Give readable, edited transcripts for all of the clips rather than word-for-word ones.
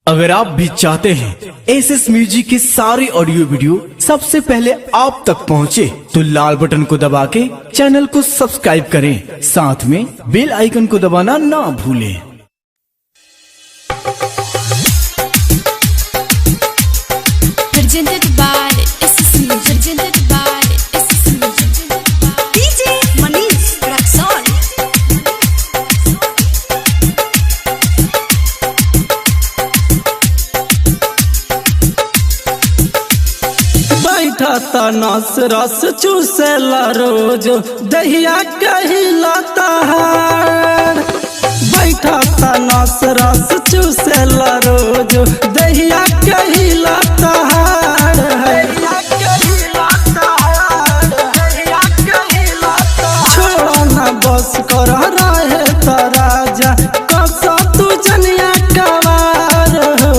अगर आप भी चाहते हैं एसएस म्यूजिक की सारी ऑडियो वीडियो सबसे पहले आप तक पहुंचे, तो लाल बटन को दबा के चैनल को सब्सक्राइब करें, साथ में बेल आइकन को दबाना ना भूलें। Presented by SSC, presented by SSC, presented by DJ Manish Raksol. बैठा ता नस रस चूसेला रोज दहिया कहलाता है। बैठा ता नस रस चूसेला रोज दहिया कहलाता है। छोड़ा ना बस कर रहे ता राजा कसा तू जनिया कवार हो।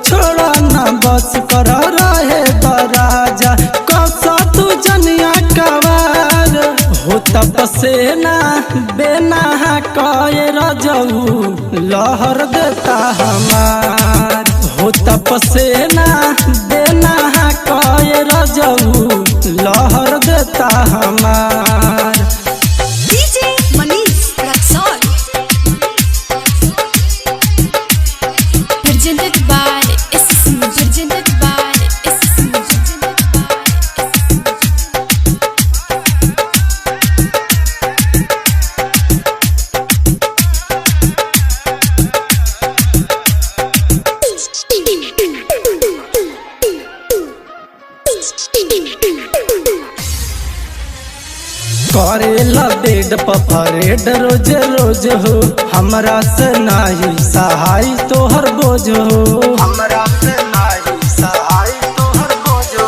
छोड़ा ना बस कर रहे ता राजा कसा तू जनिया कवार हो। तपसेना बेना कए रजऊ लहर देता हमार हो। तपसेना बेना कए रजऊ लहर देता हमार। DJ Manish Raksol. Presented by SSC, presented by SSC, presented by करेला बेड पफरेड रोज रोज हो, हमरा से नाही सहाय तोहर बोझ हो। हमरा से नाही सहाय तोहर बोझ हो।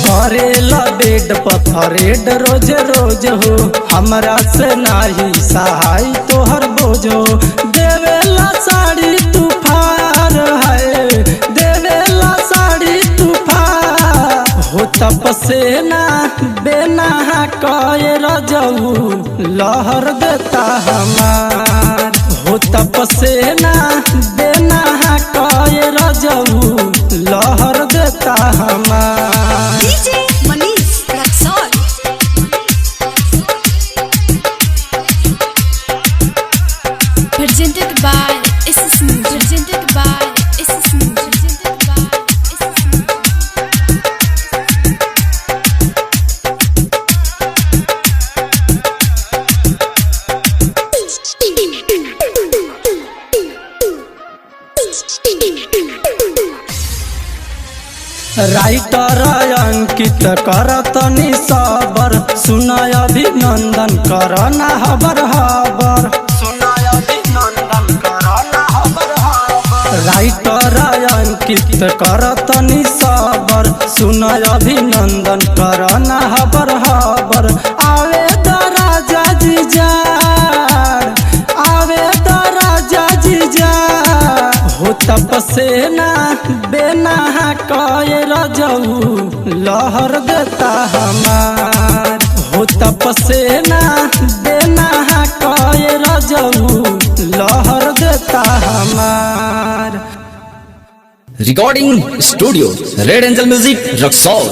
करेला बेड पफरेड रोज रोज हो, हमरा से नाही सहाय तोहर बोझ हो। देवेला साड़ी तूफान है, देवेला साड़ी तूफान हो। तपसेना बेना कए रजऊ लहर देता हमार हो। तपसेना बेना कए रजऊ लहर देता हमार। DJ Manish Raksol. Presented by SSC, presented by SSC, presented by SSC. Writer Ankit करतनी सबर, सुनाय अभिनंदन करना हबर हबर। सुनाय अभिनंदन करना हबर हबर। राइटर अंकित करतनी सबर, सुनाय अभिनंदन करना हबर हबर। आवे द राजा जी जार, आवे द राजा जी जार हो। तपसेना बेना कए रजऊ लहर देता हमार हो। तपसेना बेना कए रजऊ लहर देता हमार। Recording studio red angel music Raxaul.